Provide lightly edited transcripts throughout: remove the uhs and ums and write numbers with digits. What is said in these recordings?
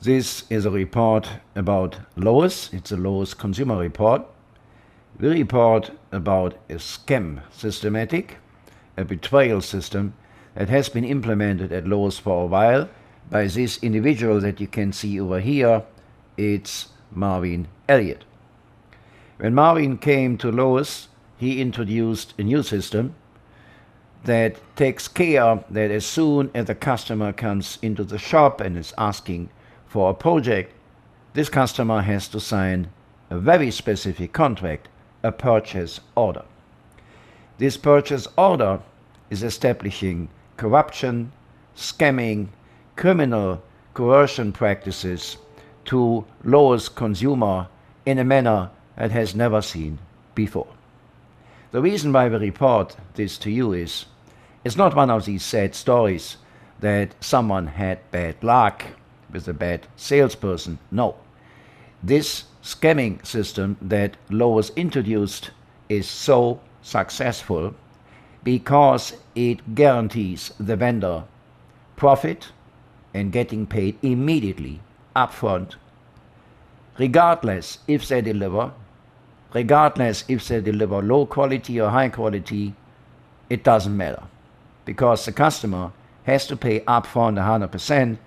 This is a report about Lowe's. It's a Lowe's consumer report. We report about a scam systematic, a betrayal system that has been implemented at Lowe's for a while by this individual that you can see over here. It's Marvin Elliot. When Marvin came to Lowe's, he introduced a new system that takes care that as soon as the customer comes into the shop and is asking for a project, this customer has to sign a very specific contract, a purchase order. This purchase order is establishing corruption, scamming, criminal coercion practices to Lowe's consumer in a manner that has never seen before. The reason why we report this to you is, it's not one of these sad stories that someone had bad luck with a bad salesperson. No. This scamming system that Lowe's introduced is so successful because it guarantees the vendor profit and getting paid immediately upfront, regardless if they deliver low quality or high quality. It doesn't matter, because the customer has to pay upfront 100%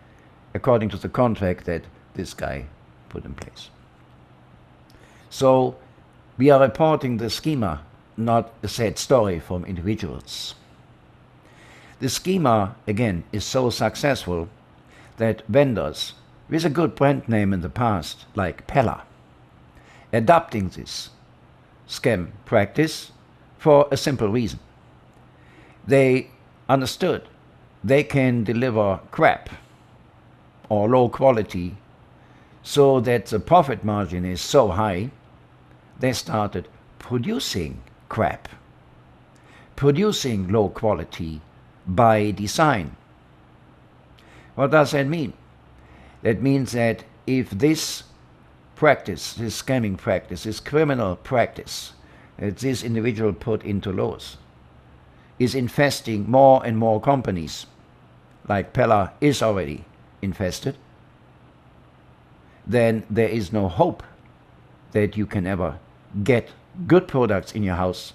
according to the contract that this guy put in place. So we are reporting the schema, not a sad story from individuals. The schema, again, is so successful that vendors with a good brand name in the past, like Pella, adopting this scam practice for a simple reason. They understood they can deliver crap or low quality so that the profit margin is so high. They started producing crap, producing low quality by design. What does that mean? That means that if this practice, this scamming practice, this criminal practice that this individual put into Lowe's is infesting more and more companies, like Pella is already infested, then there is no hope that you can ever get good products in your house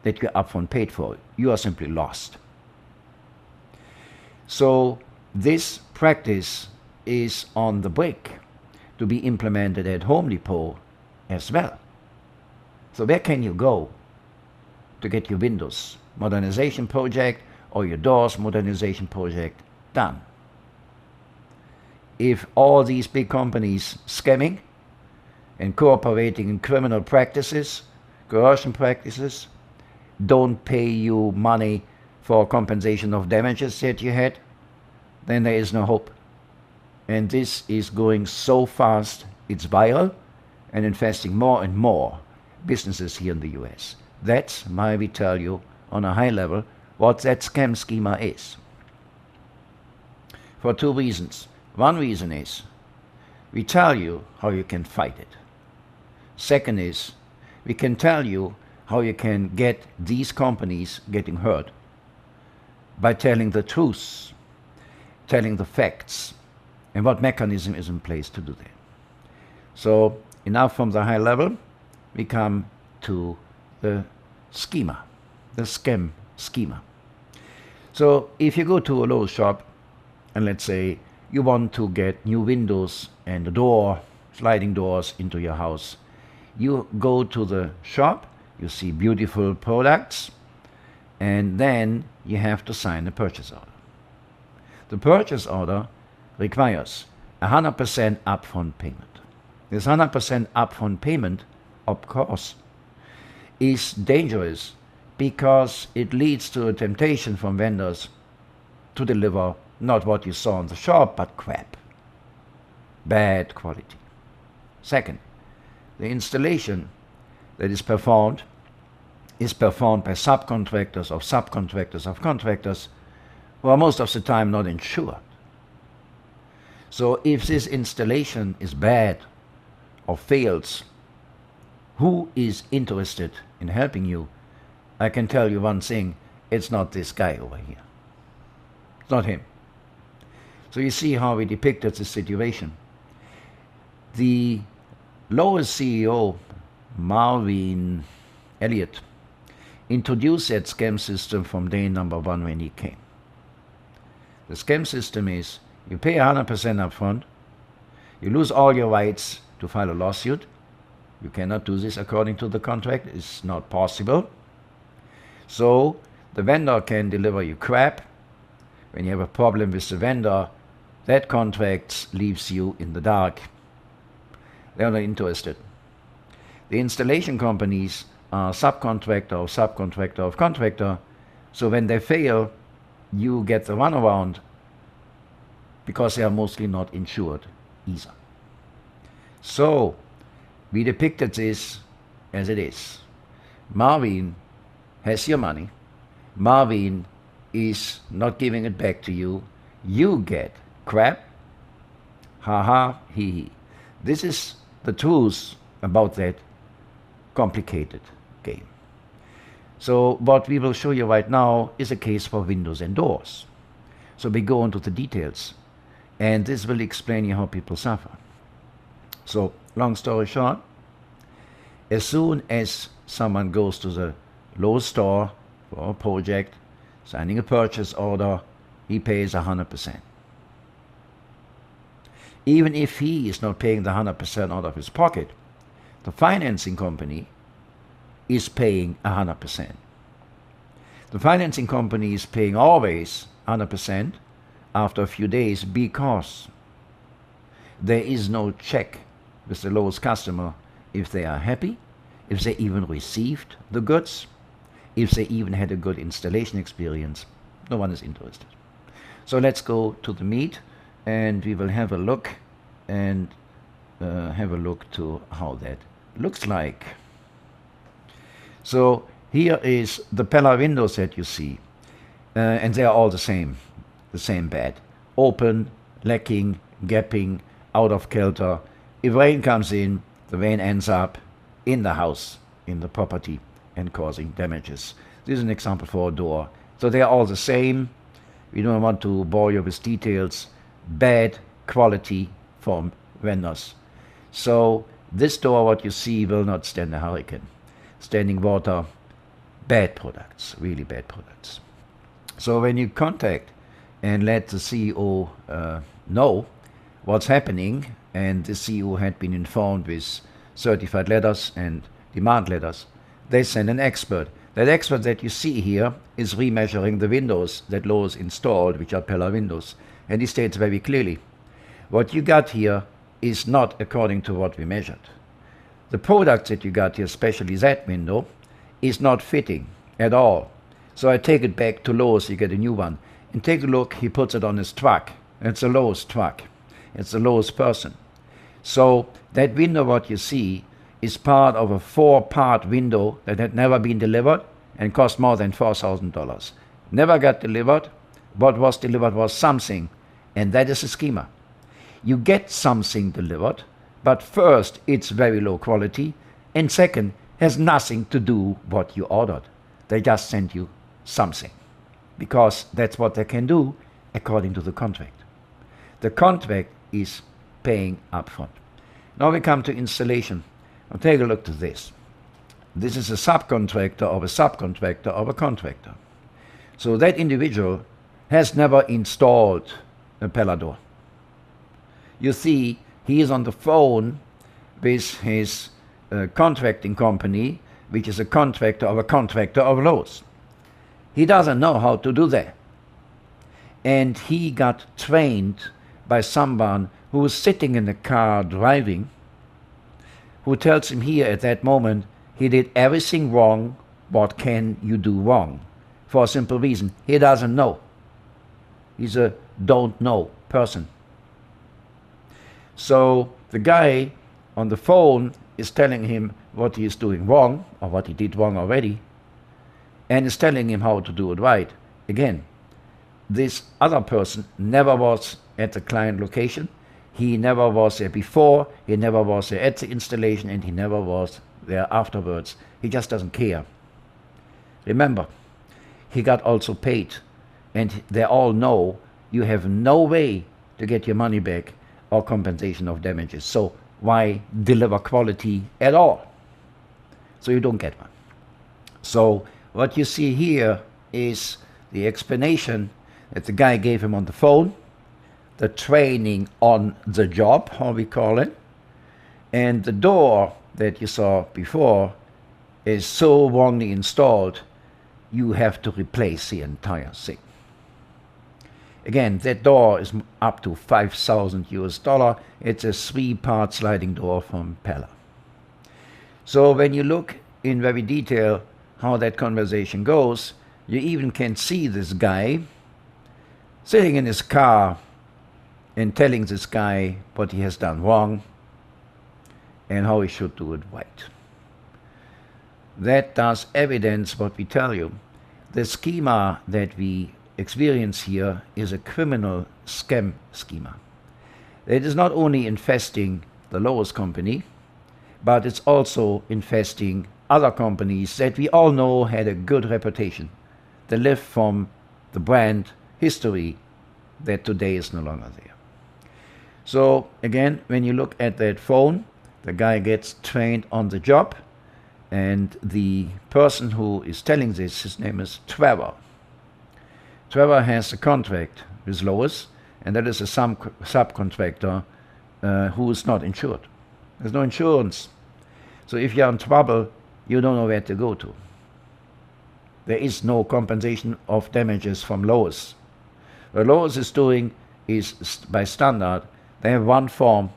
that you upfront paid for. You are simply lost. So this practice is on the brink to be implemented at Home Depot as well. So where can you go to get your windows modernization project or your doors modernization project done? If all these big companies scamming and cooperating in criminal practices, coercion practices, don't pay you money for compensation of damages that you had, then there is no hope. And this is going so fast, it's viral and infesting more and more businesses here in the US. That's why we tell you on a high level what that scam schema is. For two reasons. One reason is we tell you how you can fight it. Second is we can tell you how you can get these companies getting hurt by telling the truth, telling the facts, and what mechanism is in place to do that. So enough from the high level, we come to the schema, the scam schema. So if you go to a Lowe's shop and let's say you want to get new windows and a door, sliding doors into your house, you go to the shop, you see beautiful products, and then you have to sign a purchase order. The purchase order requires 100% upfront payment. This 100% upfront payment, of course, is dangerous because it leads to a temptation from vendors to deliver not what you saw in the shop, but crap, bad quality. Second, the installation that is performed by subcontractors of subcontractors of contractors who are most of the time not insured. So if this installation is bad or fails, who is interested in helping you? I can tell you one thing, it's not this guy over here. It's not him. So you see how we depicted the situation. The Lowe's CEO, Marvin, Elliot, introduced that scam system from day number one when he came. The scam system is you pay 100% up front, you lose all your rights to file a lawsuit. You cannot do this according to the contract. It's not possible. So the vendor can deliver you crap. When you have a problem with the vendor, that contract leaves you in the dark. They're not interested. The installation companies are subcontractor of subcontractor of contractor. So when they fail, you get the runaround because they are mostly not insured either. So we depicted this as it is. Marvin has your money. Marvin is not giving it back to you. You get crap. Ha ha, he he. This is the truth about that complicated game. So what we will show you right now is a case for windows and doors. So we go into the details, and this will explain you how people suffer. So long story short, as soon as someone goes to the Lowe's store for a project, signing a purchase order, he pays 100%. Even if he is not paying the 100% out of his pocket, the financing company is paying 100%. The financing company is paying always 100% after a few days because there is no check with the Lowe's customer if they are happy, if they even received the goods, if they even had a good installation experience. No one is interested. So let's go to the meat, and we will have a look and to how that looks like. So here is the Pella windows that you see, and they are all the same bad. Open, lacking, gapping, out of kilter. If rain comes in, the rain ends up in the house, in the property, and causing damages. This is an example for a door. So they are all the same. We don't want to bore you with details. Bad quality from vendors. So this door, what you see, will not stand a hurricane. Standing water, bad products, really bad products. So when you contact and let the CEO know what's happening, and the CEO had been informed with certified letters and demand letters, they send an expert. That expert that you see here is remeasuring the windows that Lowe's installed, which are Pella windows. And he states very clearly, what you got here is not according to what we measured. The product that you got here, especially that window, is not fitting at all. So I take it back to Lowe's, you get a new one. And take a look, he puts it on his truck. It's a Lowe's truck. It's a Lowe's person. So that window, what you see, is part of a 4-part window that had never been delivered and cost more than $4,000. Never got delivered. What was delivered was something, and that is a schema. You get something delivered, but first it's very low quality, and second, has nothing to do what you ordered. They just sent you something, because that's what they can do according to the contract. The contract is paying upfront. Now we come to installation. Now take a look to this. This is a subcontractor of a subcontractor of a contractor. So that individual has never installed a Pella door. You see, he is on the phone with his contracting company, which is a contractor of Lowe's. He doesn't know how to do that. And he got trained by someone who was sitting in the car driving, who tells him here at that moment, he did everything wrong. What can you do wrong? For a simple reason, he doesn't know. He's a don't know person. So the guy on the phone is telling him what he is doing wrong, or what he did wrong already, and is telling him how to do it right. Again, this other person never was at the client location. He never was there before, he never was there at the installation, and he never was there afterwards. He just doesn't care. Remember, he got also paid, and they all know you have no way to get your money back or compensation of damages. So why deliver quality at all? So you don't get one. So what you see here is the explanation that the guy gave him on the phone, the training on the job, how we call it, and the door that you saw before is so wrongly installed, you have to replace the entire thing. Again, that door is up to $5,000. It's a 3-part sliding door from Pella. So when you look in very detail how that conversation goes, you even can see this guy sitting in his car and telling this guy what he has done wrong and how he should do it right. That does evidence what we tell you. The schema that we experience here is a criminal scam schema. It is not only infesting the Lowe's company, but it's also infesting other companies that we all know had a good reputation. They live from the brand history that today is no longer there. So again, when you look at that phone, the guy gets trained on the job, and the person who is telling this, his name is Trevor. Trevor has a contract with Lowe's, and that is a subcontractor who is not insured. There's no insurance. So if you're in trouble, you don't know where to go to. There is no compensation of damages from Lowe's. What Lowe's is doing is, by standard, they have one form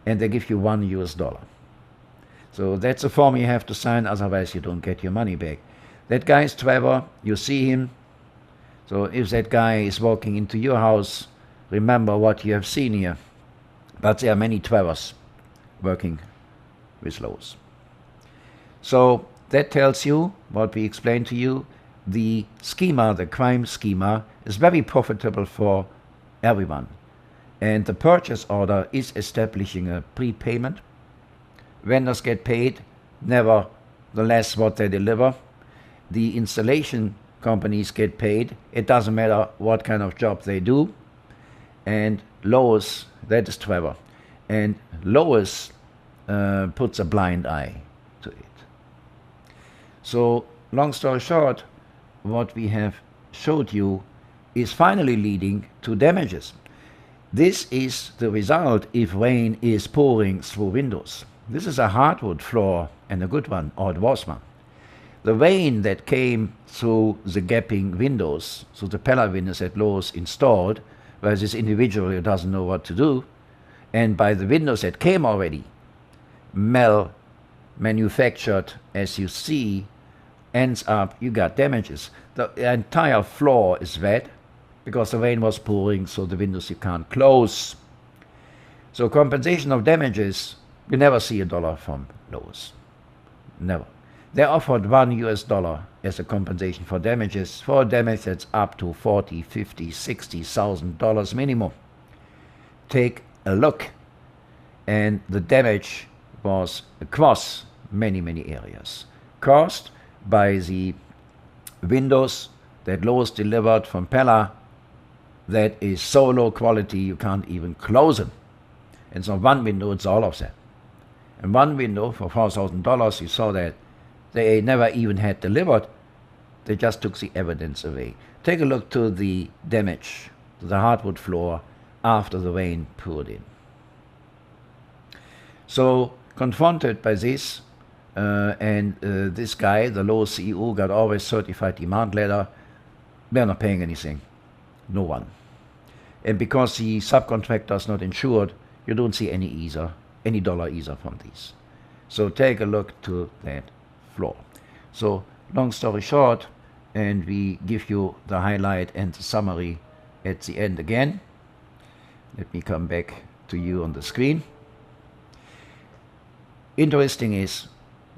and they give you $1. So that's a form you have to sign, otherwise you don't get your money back. That guy is Trevor, you see him. So if that guy is walking into your house, remember what you have seen here. But there are many Trevors working with Lowe's. So that tells you what we explained to you. The schema, the crime schema, is very profitable for everyone. And the purchase order is establishing a prepayment. Vendors get paid, nevertheless what they deliver. The installation companies get paid. It doesn't matter what kind of job they do. And Lowe's, that is Trevor. And Lowe's puts a blind eye to it. So, long story short, what we have showed you is finally leading to damages. This is the result if rain is pouring through windows. This is a hardwood floor and a good one, or it was one. The rain that came through the gapping windows, so the Pella windows that Lowe's installed, where this individual who doesn't know what to do, and by the windows that came already, manufactured as you see, ends up, you got damages. The entire floor is wet because the rain was pouring, so the windows you can't close. So compensation of damages, you never see $1 from Lowe's. Never. They offered $1 as a compensation for damages, for damage that's up to $40,000, $50,000, $60,000 minimum. Take a look, and the damage was across many, many areas, caused by the windows that Lowe's delivered from Pella that is so low quality you can't even close them. It's not one window, it's all of them. And one window for $4,000, you saw that they never even had delivered. They just took the evidence away. Take a look to the damage to the hardwood floor after the rain poured in. So confronted by this, this guy, the Lowe's CEO, got always certified demand letter. They're not paying anything. No one. And because the subcontractor is not insured, you don't see any dollar either from these. So take a look to that floor. So long story short, and we give you the highlight and the summary at the end again. Let me come back to you on the screen. Interesting is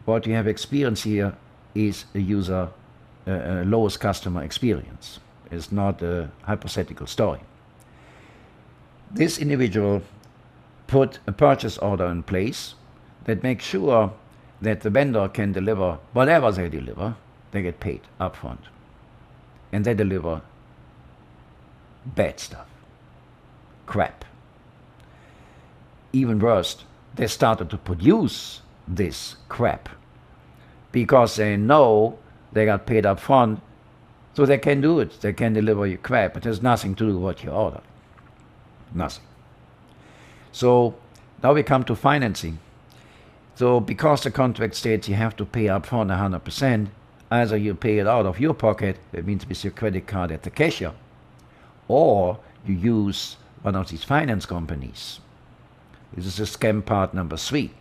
what you have experienced here is a user, Lowe's customer experience. It's not a hypothetical story. This individual put a purchase order in place that makes sure that the vendor can deliver whatever they deliver, they get paid upfront. And they deliver bad stuff. crap. Even worse, they started to produce this crap because they know they got paid up front, so they can do it. They can deliver you crap. It has nothing to do with what you ordered. Nothing. So now we come to financing. So because the contract states you have to pay up front 100%, either you pay it out of your pocket, that means with your credit card at the cashier, or you use one of these finance companies. This is the scam part number 3.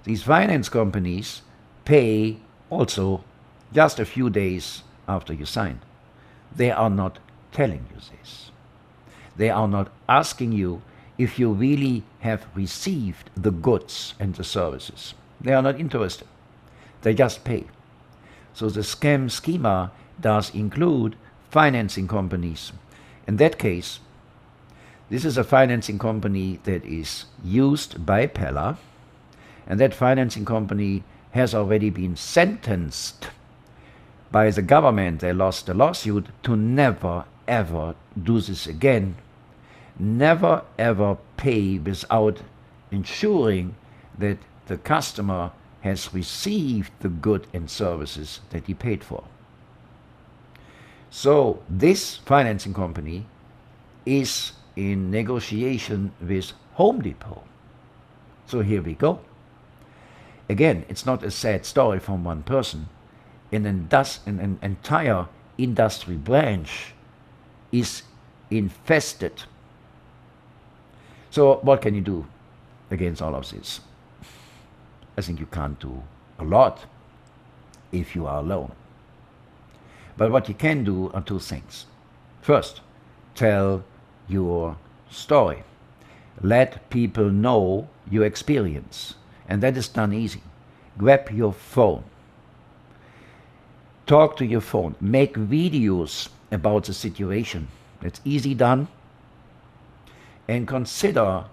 These finance companies pay also just a few days after you sign. They are not telling you this. They are not asking you if you really have received the goods and the services. They are not interested. They just pay. So the scam schema does include financing companies. In that case, this is a financing company that is used by Pella, and that financing company has already been sentenced by the government. They lost the lawsuit to never ever do this again. Never ever pay without ensuring that the customer has received the goods and services that he paid for. So this financing company is in negotiation with Home Depot. So here we go. Again, it's not a sad story from one person. An entire industry branch is infested. So what can you do against all of this? I think you can't do a lot if you are alone. But what you can do are 2 things. First, tell your story. Let people know your experience. And that is done easy. Grab your phone. Talk to your phone. Make videos about the situation. It's easy done. And consider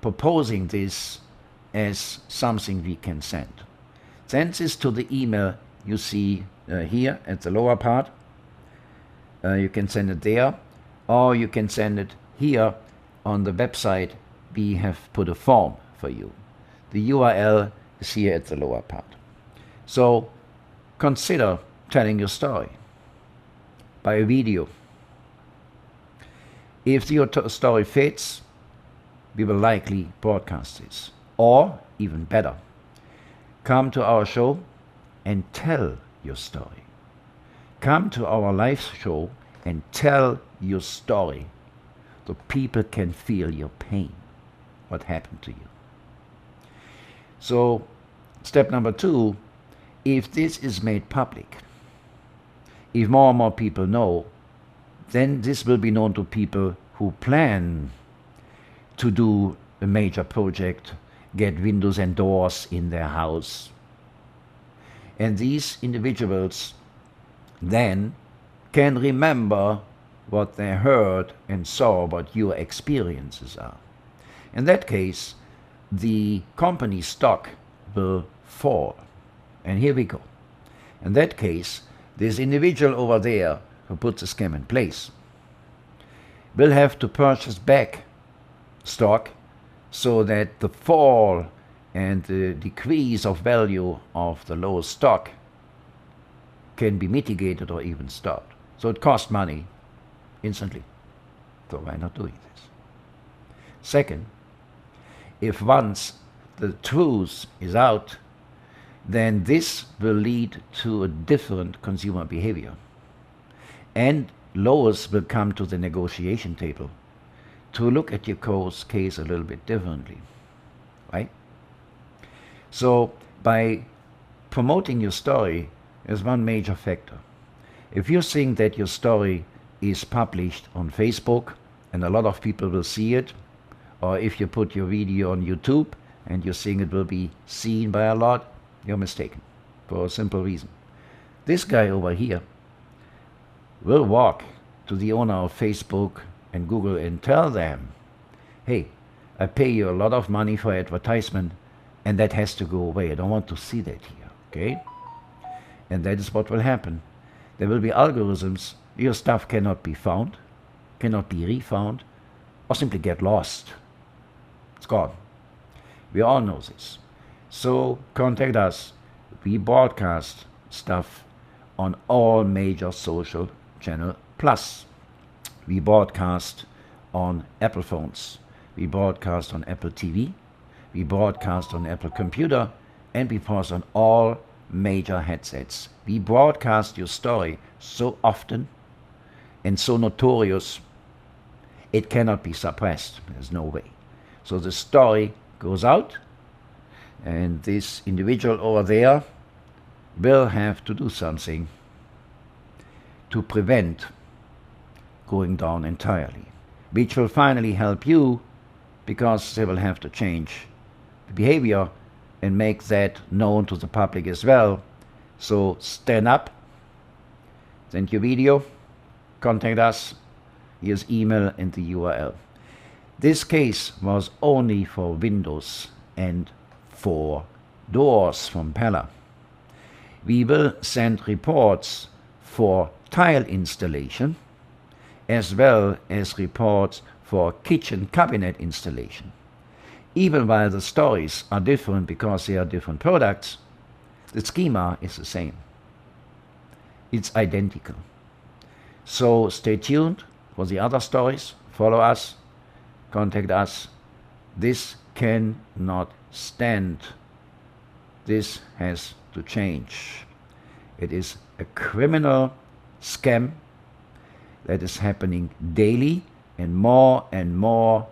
proposing this as something we can send. Send this to the email you see here at the lower part. You can send it there, or you can send it here on the website. We have put a form for you. The URL is here at the lower part. So consider telling your story by a video. If your story fits, we will likely broadcast this. Or, even better, come to our show and tell your story. Come to our live show and tell your story so people can feel your pain, what happened to you. So, step number 2, if this is made public, if more and more people know, then this will be known to people who plan to do a major project, get windows and doors in their house. And these individuals then can remember what they heard and saw, what your experiences are. In that case, the company stock will fall. And here we go. In that case, this individual over there who put the scam in place will have to purchase back stock so that the fall and the decrease of value of the low stock can be mitigated or even stopped. So it costs money instantly. So why not doing this? Second, if once the truth is out, then this will lead to a different consumer behavior. And lawyers will come to the negotiation table to look at your case a little bit differently, right? So by promoting your story is one major factor. If you think that your story is published on Facebook and a lot of people will see it, or if you put your video on YouTube and you think it will be seen by a lot, you're mistaken for a simple reason. This guy over here will walk to the owner of Facebook and Google and tell them, hey, I pay you a lot of money for advertisement and that has to go away. I don't want to see that here, okay? And that is what will happen. There will be algorithms. Your stuff cannot be found, cannot be refound, or simply get lost. It's gone. We all know this. So contact us. We broadcast stuff on all major social channel plus. We broadcast on Apple phones. We broadcast on Apple TV. We broadcast on Apple computer. And we broadcast on all major headsets. We broadcast your story so often and so notorious, it cannot be suppressed. There's no way. So the story goes out, and this individual over there will have to do something to prevent going down entirely, which will finally help you, because they will have to change the behavior and make that known to the public as well. So stand up, send your video, contact us, here's email and the URL. This case was only for windows and for doors from Pella. We will send reports for tile installation as well as reports for kitchen cabinet installation. Even while the stories are different because they are different products, the schema is the same. It's identical. So stay tuned for the other stories. Follow us. Contact us. This cannot stand. This has to change. It is a criminal scam that is happening daily, and more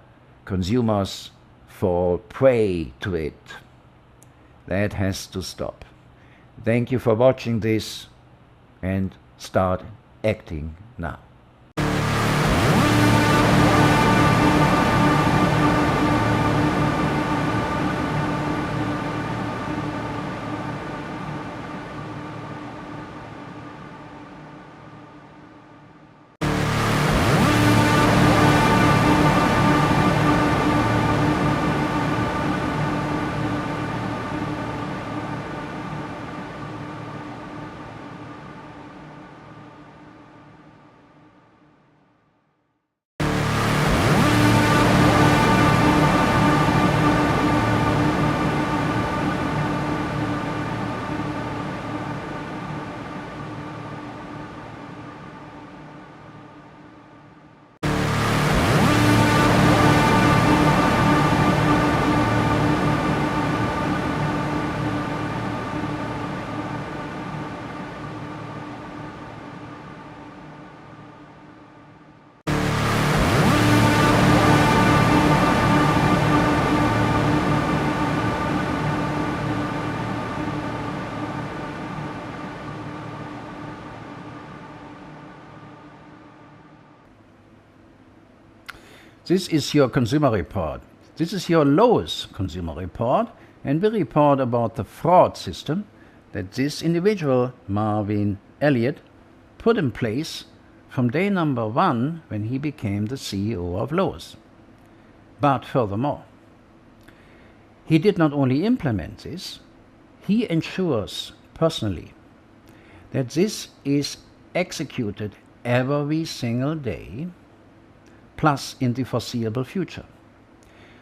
consumers fall prey to it. That has to stop. Thank you for watching this, and start acting now. This is your consumer report. This is your lowest consumer report, and we report about the fraud system that this individual, Marvin Elliot, put in place from day number 1 when he became the CEO of Lowe's. But furthermore, he did not only implement this, he ensures personally that this is executed every single day, plus in the foreseeable future.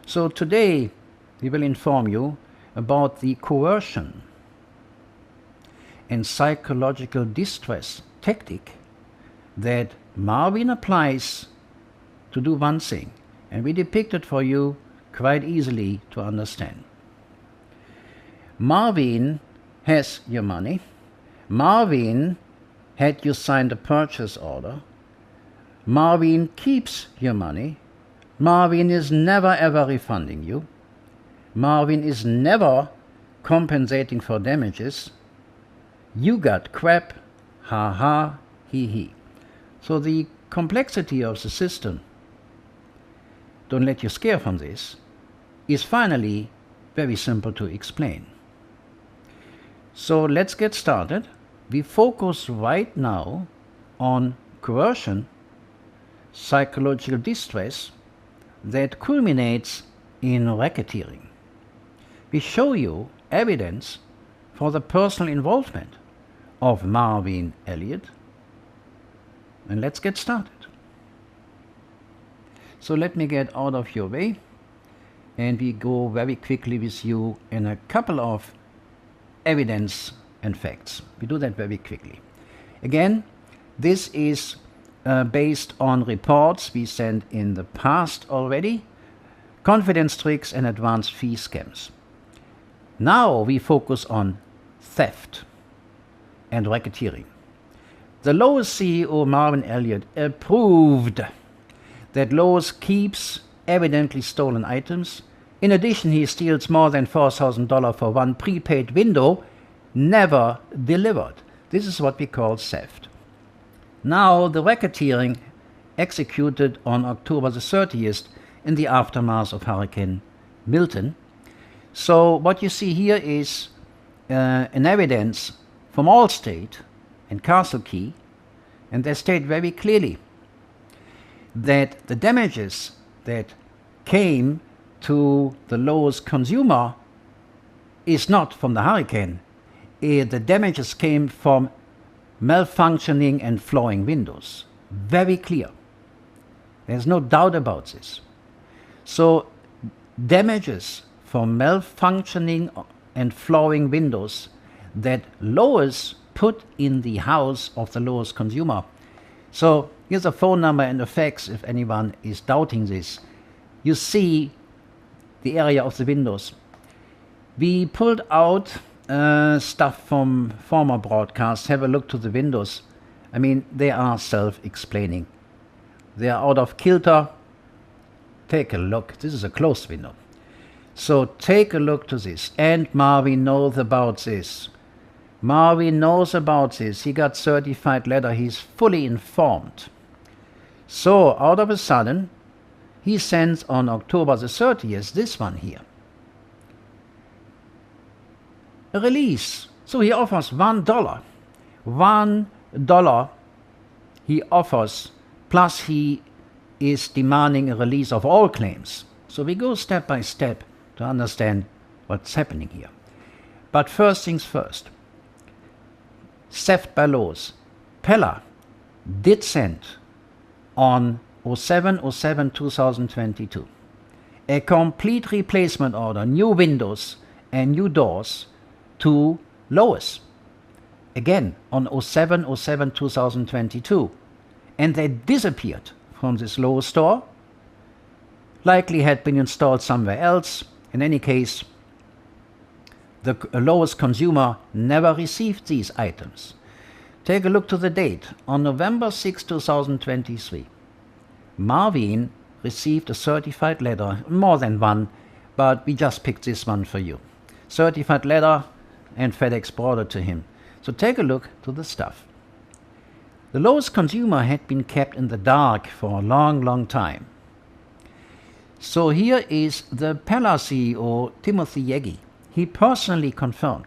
So today we will inform you about the coercion and psychological distress tactic that Marvin applies to do one thing, and we depict it for you quite easily to understand. Marvin has your money. Marvin had you sign the purchase order. Marvin keeps your money. Marvin is never ever refunding you. Marvin is never compensating for damages. You got crap, ha ha, he he. So the complexity of the system, don't let you scare from this, is finally very simple to explain. So let's get started. We focus right now on coercion, psychological distress that culminates in racketeering. We show you evidence for the personal involvement of Marvin Elliot, and let's get started. So let me get out of your way, and we go very quickly with you in a couple of evidence and facts. We do that very quickly. Again, this is based on reports we sent in the past already, confidence tricks and advanced fee scams. Now we focus on theft and racketeering. The Lowe's CEO Marvin Elliot approved that Lowe's keeps evidently stolen items. In addition, he steals more than $4,000 for one prepaid window never delivered. This is what we call theft. Now, the racketeering executed on October the 30th in the aftermath of Hurricane Milton. So what you see here is an evidence from Allstate and Castle Key, and they state very clearly that the damages that came to the Lowe's consumer is not from the hurricane. The damages came from malfunctioning and flowing windows. Very clear. There's no doubt about this. So damages from malfunctioning and flowing windows that Lowe's put in the house of the Lowe's consumer. So here's a phone number and a fax if anyone is doubting this. You see the area of the windows. We pulled out stuff from former broadcasts. Have a look to the windows. I mean, they are self-explaining. They are out of kilter. Take a look. This is a closed window. So take a look to this. And Marvin knows about this. Marvin knows about this. He got certified letter. He's fully informed. So out of a sudden, he sends on October the 30th this one here. A release. So he offers $1. $1 he offers, plus he is demanding a release of all claims. So we go step by step to understand what's happening here. But first things first. Theft by Lowe's. Pella did send on 07/07/2022 a complete replacement order, new windows and new doors to Lowe's. Again on 07/07/2022, and they disappeared from this Lowe's store. Likely had been installed somewhere else. In any case, the Lowe's consumer never received these items. Take a look to the date. On November 6, 2023, Marvin received a certified letter, more than one, but we just picked this one for you. Certified letter, and FedEx brought it to him. So take a look to the stuff. The Lowe's consumer had been kept in the dark for a long, long time. So here is the Pella CEO, Timothy Yegi. He personally confirmed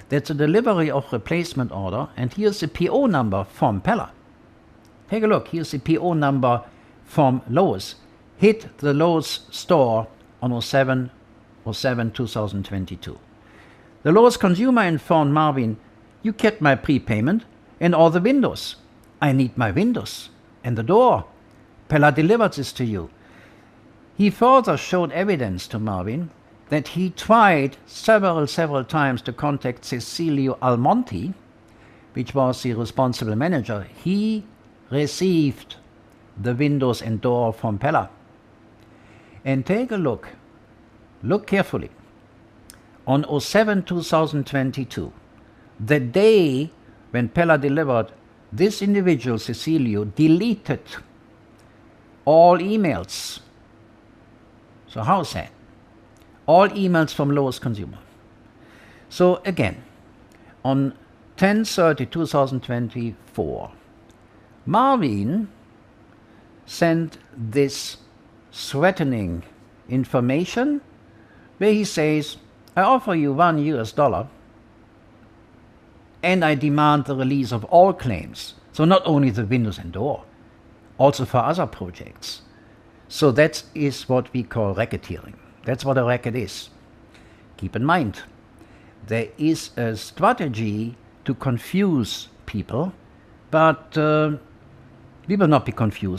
that the delivery of replacement order, and here's the PO number from Pella. Take a look, here's the PO number from Lowe's, hit the Lowe's store on 07/07/2022. The Lowe's consumer informed Marvin, "You kept my prepayment and all the windows. I need my windows and the door. Pella delivered this to you." He further showed evidence to Marvin that he tried several times to contact Cecilio Almonte, which was the responsible manager. He received the windows and door from Pella. And take a look. Look carefully. On 07/2022, the day when Pella delivered, this individual, Cecilio, deleted all emails. So how's that? All emails from Lowe's consumer. So again, on 10/30/2024, Marvin sent this threatening information where he says, "I offer you $1 and I demand the release of all claims." So not only the windows and door, also for other projects. So that is what we call racketeering. That's what a racket is. Keep in mind, there is a strategy to confuse people, but we will not be confused.